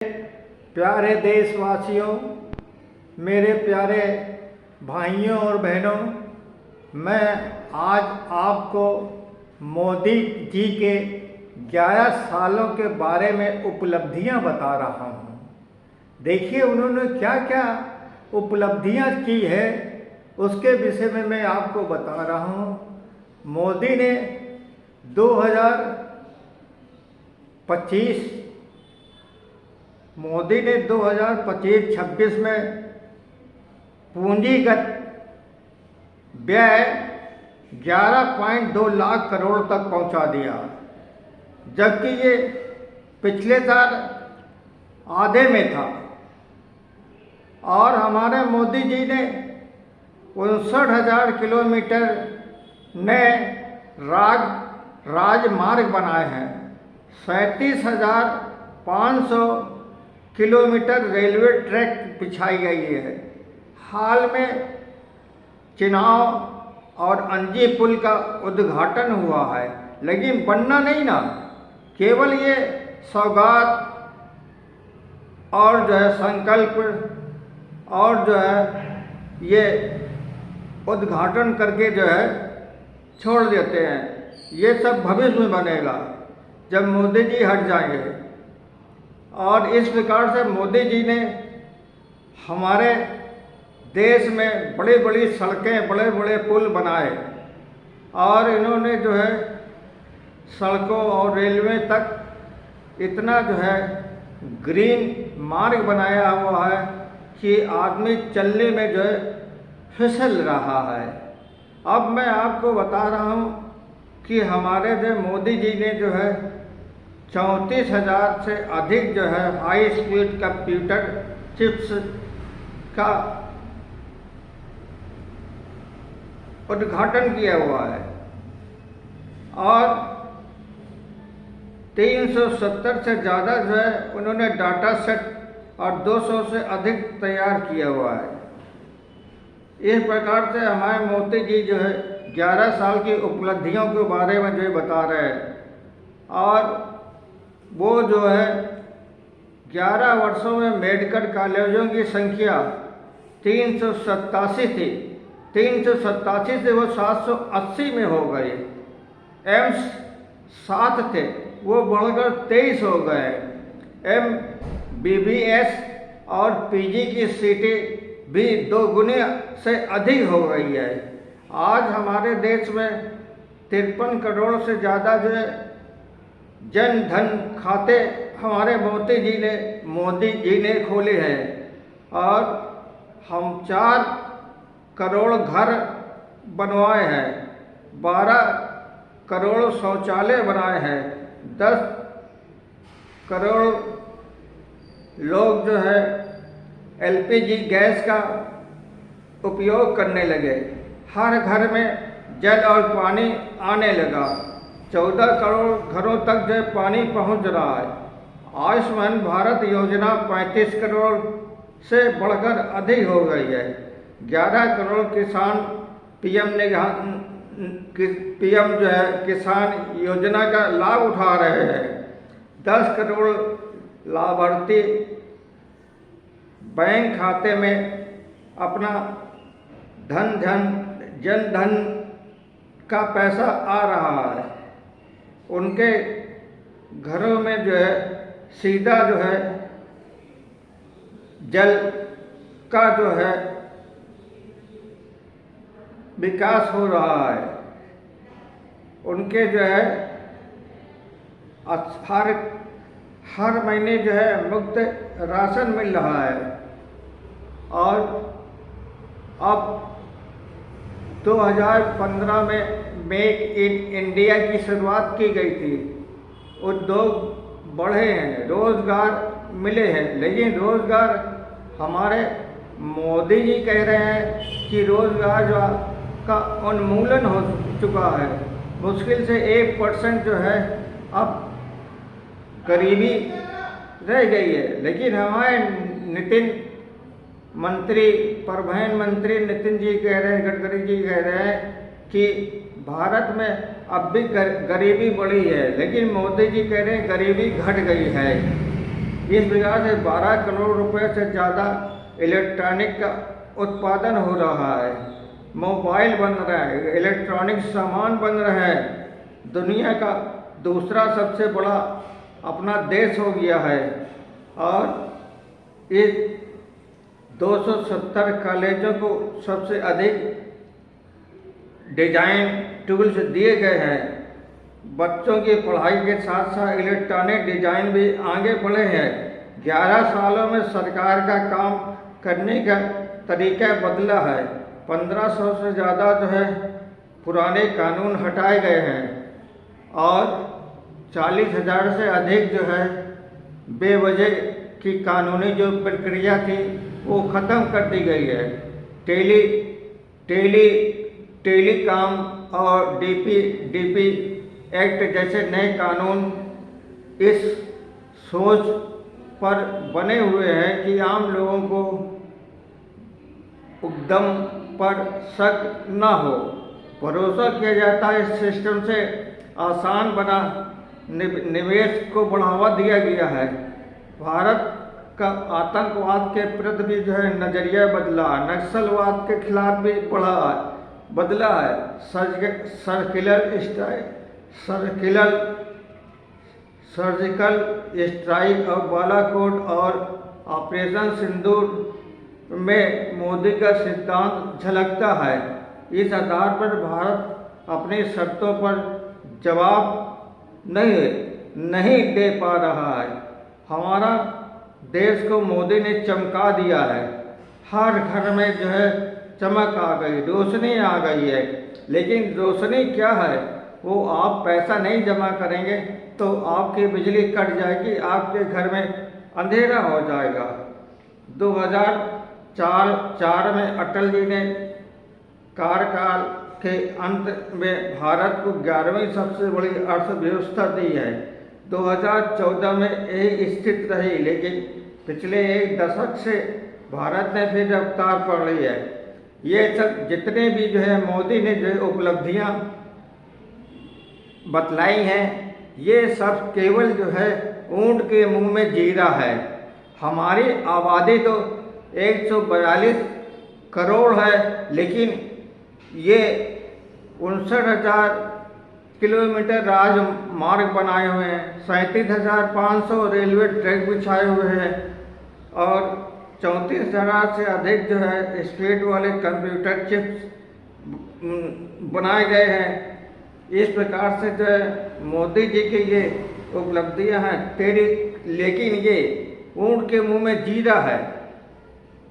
प्यारे देशवासियों, मेरे प्यारे भाइयों और बहनों, मैं आज आपको मोदी जी के 11 सालों के बारे में उपलब्धियां बता रहा हूं। देखिए उन्होंने क्या क्या उपलब्धियां की है उसके विषय में मैं आपको बता रहा हूं। मोदी ने 2025-26 में पूंजीगत व्यय 11.2 लाख करोड़ तक पहुंचा दिया, जबकि ये पिछले साल आधे में था। और हमारे मोदी जी ने 59,000 किलोमीटर नए राजमार्ग बनाए हैं, 37,500 किलोमीटर रेलवे ट्रैक बिछाई गई है। हाल में चिनाव और अंजी पुल का उद्घाटन हुआ है, लेकिन बनना नहीं ना, केवल ये सौगात और जो है संकल्प और जो है ये उद्घाटन करके जो है छोड़ देते हैं। ये सब भविष्य में बनेगा जब मोदी जी हट जाएंगे। और इस प्रकार से मोदी जी ने हमारे देश में बड़ी बड़ी सड़कें, बड़े बड़े पुल बनाए, और इन्होंने जो है सड़कों और रेलवे तक इतना जो है ग्रीन मार्ग बनाया हुआ है कि आदमी चलने में जो है फिसल रहा है। अब मैं आपको बता रहा हूँ कि हमारे जो मोदी जी ने जो है 34,000 से अधिक जो है हाई स्पीड कंप्यूटर चिप्स का उद्घाटन किया हुआ है, और 370 से ज़्यादा जो है उन्होंने डाटा सेट और 200 से अधिक तैयार किया हुआ है। इस प्रकार से हमारे मोदी जी जो है 11 साल की उपलब्धियों के बारे में जो बता रहे हैं, और वो जो है 11 वर्षों में मेडिकल कॉलेजों की संख्या 387 थी, 387 से वो 780 में हो गई। एम्स 7 थे, वो बढ़कर 23 हो गए। MBBS और PG की सीटें भी 2 गुने से अधिक हो गई है। आज हमारे देश में 53 करोड़ से ज़्यादा जो है जन धन खाते हमारे मोदी जी ने खोले हैं, और हम 4 करोड़ घर बनवाए हैं, 12 करोड़ शौचालय बनाए हैं, 10 करोड़ लोग जो है LPG गैस का उपयोग करने लगे, हर घर में जल और पानी आने लगा, 14 करोड़ घरों तक जो पानी पहुंच रहा है। आयुष्मान भारत योजना 35 करोड़ से बढ़कर अधिक हो गई है। 11 करोड़ किसान PM जो है किसान योजना का लाभ उठा रहे हैं। 10 करोड़ लाभार्थी बैंक खाते में अपना जन धन का पैसा आ रहा है। उनके घरों में जो है सीधा जो है जल का जो है विकास हो रहा है। उनके जो है हर महीने जो है मुफ्त राशन मिल रहा है। और अब 2015 में मेक इन इंडिया की शुरुआत की गई थी, उद्योग बढ़े हैं, रोजगार मिले हैं, लेकिन रोजगार हमारे मोदी जी कह रहे हैं कि रोजगार जो का उन्मूलन हो चुका है। मुश्किल से 1% जो है अब गरीबी रह गई है। लेकिन हमारे परिवहन मंत्री नितिन जी कह रहे हैं, गडकरी जी कह रहे हैं कि भारत में अब भी गरीबी बढ़ी है, लेकिन मोदी जी कह रहे हैं गरीबी घट गई है। इस प्रकार से 12 करोड़ रुपए से ज़्यादा इलेक्ट्रॉनिक का उत्पादन हो रहा है, मोबाइल बन रहा है, इलेक्ट्रॉनिक सामान बन रहा है। दुनिया का दूसरा सबसे बड़ा अपना देश हो गया है और इस 270 कॉलेजों को सबसे अधिक डिजाइन टूल्स दिए गए हैं। बच्चों की पढ़ाई के साथ साथ इलेक्ट्रॉनिक डिजाइन भी आगे बढ़े हैं। 11 सालों में सरकार का काम करने का तरीका बदला है। 1500 से ज़्यादा जो है पुराने कानून हटाए गए हैं और 40,000 से अधिक जो है बेवजह की कानूनी जो प्रक्रिया थी वो ख़त्म कर दी गई है। टेलीकॉम और डीपी एक्ट जैसे नए कानून इस सोच पर बने हुए हैं कि आम लोगों को उद्यम पर शक न हो। भरोसा किया जाता है इस सिस्टम से आसान बना निवेश को बढ़ावा दिया गया है। भारत का आतंकवाद के प्रति भी जो है नज़रिया बदला, नक्सलवाद के खिलाफ भी बदला है। सर्जिकल स्ट्राइक और बालाकोट और ऑपरेशन सिंदूर में मोदी का सिद्धांत झलकता है। इस आधार पर भारत अपनी शर्तों पर जवाब नहीं दे पा रहा है। हमारा देश को मोदी ने चमका दिया है। हर घर में जो है चमक आ गई, रोशनी आ गई है। लेकिन रोशनी क्या है, वो आप पैसा नहीं जमा करेंगे तो आपकी बिजली कट जाएगी, आपके घर में अंधेरा हो जाएगा। 2004 में अटल जी ने कार्यकाल के अंत में भारत को 11वीं सबसे बड़ी अर्थव्यवस्था दी है। 2014 में यही स्थिति रही, लेकिन पिछले एक दशक से भारत ने फिर रफ्तार पकड़ी है। ये सब जितने भी जो है मोदी ने जो उपलब्धियां बतलाई हैं, ये सब केवल जो है ऊंट के मुंह में जीरा है। हमारी आबादी तो 142 करोड़ है, लेकिन ये 59,000 किलोमीटर राजमार्ग बनाए हुए हैं, 37,500 रेलवे ट्रैक बिछाए हुए हैं और 34,000 से अधिक जो है स्पीड वाले कंप्यूटर चिप्स बनाए गए हैं। इस प्रकार से जो है मोदी जी की ये उपलब्धियां हैं लेकिन ये ऊंट के मुंह में जीरा है,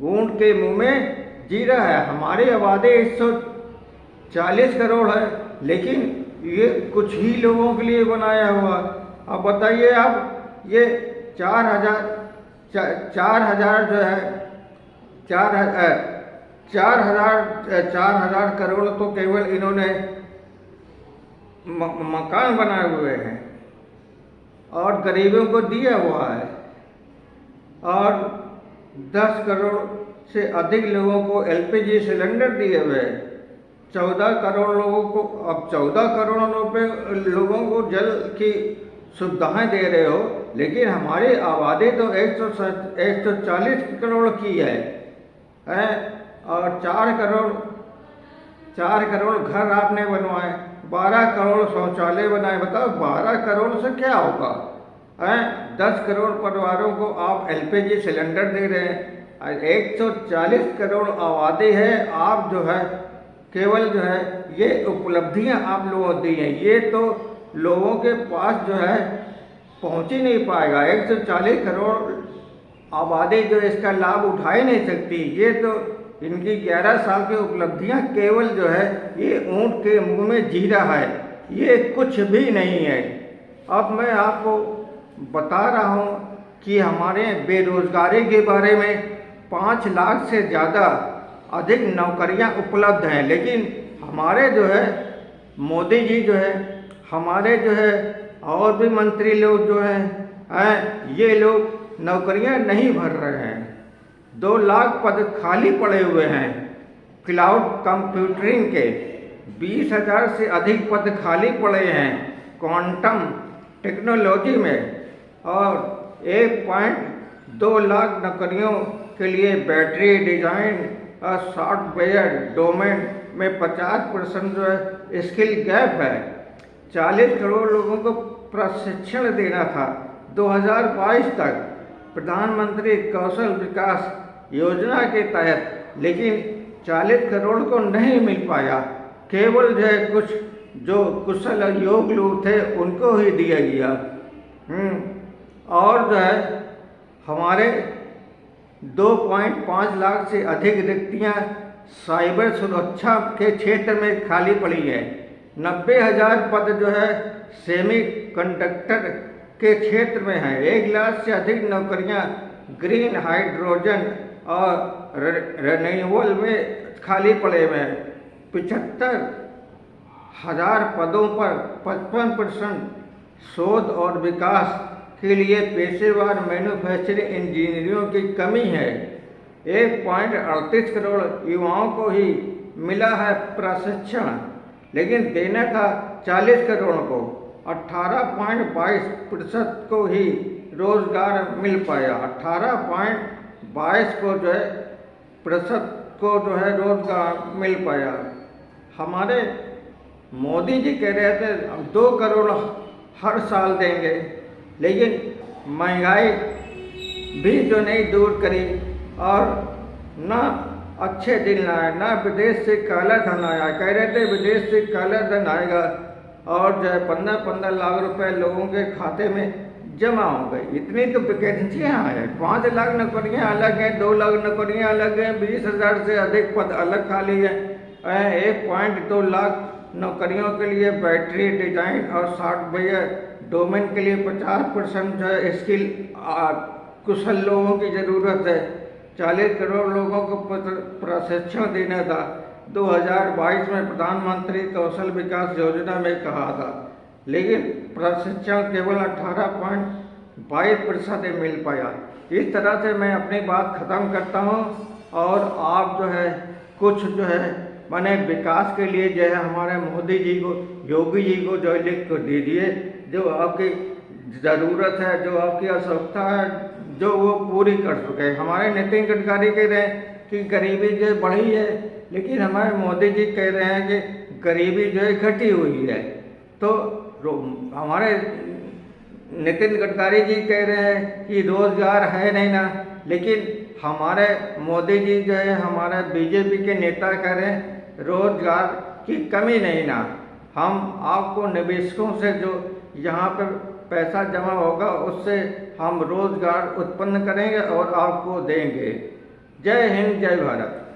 ऊंट के मुंह में जीरा है। हमारी आबादी 140 करोड़ है, लेकिन ये कुछ ही लोगों के लिए बनाया हुआ। अब बताइए, अब ये 4,000 जो है 4,000 करोड़ तो केवल इन्होंने मकान बनाए हुए हैं और गरीबों को दिया हुआ है, और 10 करोड़ से अधिक लोगों को एलपीजी सिलेंडर दिए हुए हैं। 14 करोड़ लोगों को, अब 14 करोड़ लोगों को जल की सुविधाएं दे रहे हो, लेकिन हमारी आबादी तो 140 करोड़ की है और 4 करोड़ घर आपने बनवाए, 12 करोड़ शौचालय बनाए। बताओ 12 करोड़ से क्या होगा? 10 करोड़ परिवारों को आप एलपीजी सिलेंडर दे रहे हैं। 140 करोड़ आबादी है, आप जो है केवल जो है ये उपलब्धियां आप लोगों दी हैं, ये तो लोगों के पास जो है पहुंच ही नहीं पाएगा। 140 करोड़ आबादी जो इसका लाभ उठा ही नहीं सकती। ये तो इनकी 11 साल की उपलब्धियां केवल जो है ये ऊंट के मुंह में जीरा है, ये कुछ भी नहीं है। अब मैं आपको बता रहा हूं कि हमारे बेरोजगारी के बारे में 5 लाख से ज़्यादा अधिक नौकरियां उपलब्ध हैं, लेकिन हमारे जो है मोदी जी जो है, हमारे जो है और भी मंत्री लोग जो हैं ये लोग नौकरियां नहीं भर रहे हैं। 2 लाख पद खाली पड़े हुए हैं क्लाउड कंप्यूटिंग के, 20,000 से अधिक पद खाली पड़े हैं क्वांटम टेक्नोलॉजी में, और 1.2 लाख नौकरियों के लिए बैटरी डिजाइन और सॉफ्टवेयर डोमेन में 50% जो है स्किल गैप है। 40 करोड़ लोगों को प्रशिक्षण देना था 2022 तक प्रधानमंत्री कौशल विकास योजना के तहत, लेकिन 40 करोड़ को नहीं मिल पाया। केवल जो है कुछ जो कुशल योग्य लोग थे उनको ही दिया गया। और जो है हमारे 2.5 लाख से अधिक रिक्तियाँ साइबर सुरक्षा के क्षेत्र में खाली पड़ी है। 90,000 पद जो है सेमी कंडक्टर के क्षेत्र में है। 1 लाख से अधिक नौकरियां ग्रीन हाइड्रोजन और रिन्यूएबल में खाली पड़े हुए हैं। 75,000 पदों पर 55% शोध और विकास के लिए पेशेवर मैन्युफैक्चरिंग इंजीनियरों की कमी है। 1.38 करोड़ युवाओं को ही मिला है प्रशिक्षण, लेकिन देना था 40 करोड़ को। 18.22% को ही रोजगार मिल पाया। 18.22 को जो है प्रतिशत को जो है रोजगार मिल पाया। हमारे मोदी जी कह रहे थे 2 करोड़ हर साल देंगे, लेकिन महंगाई भी जो नहीं दूर करी और ना अच्छे दिन लाए, ना विदेश से काला धन आया। कह रहे थे विदेश से काला धन आएगा और जो है 15-15 लाख रुपए लोगों के खाते में जमा हो गए। इतनी तो वैकेंसियाँ हैं। 5 लाख नौकरियाँ अलग हैं, 2 लाख नौकरियाँ अलग हैं, 20,000 से अधिक पद अलग खाली हैं। 1.2 लाख नौकरियों के लिए बैटरी डिजाइन और सॉफ्टवेयर डोमेन के लिए 50% जो है स्किल कुशल लोगों की ज़रूरत है। 40 करोड़ लोगों को प्रशिक्षण देना था। 2022 में प्रधानमंत्री कौशल विकास योजना में कहा था, लेकिन प्रशिक्षण केवल 18.22% मिल पाया। इस तरह से मैं अपनी बात ख़त्म करता हूँ और आप जो है कुछ जो है माने विकास के लिए जो है हमारे मोदी जी को, योगी जी को जो लिख कर दीजिए, जो आपकी ज़रूरत है, जो आपकी आवश्यकता है, जो वो पूरी कर सके। हमारे नितिन गडकरी कह रहे हैं कि गरीबी जो बढ़ी है, लेकिन हमारे मोदी जी कह रहे हैं कि गरीबी जो है घटी हुई है। तो हमारे नितिन गडकरी जी कह रहे हैं कि रोजगार है नहीं ना, लेकिन हमारे मोदी जी जो है हमारे बीजेपी के नेता कह रहे हैं रोजगार की कमी नहीं ना। हम आपको निवेशकों से जो यहाँ पर पैसा जमा होगा उससे हम रोजगार उत्पन्न करेंगे और आपको देंगे। जय हिंद, जय भारत।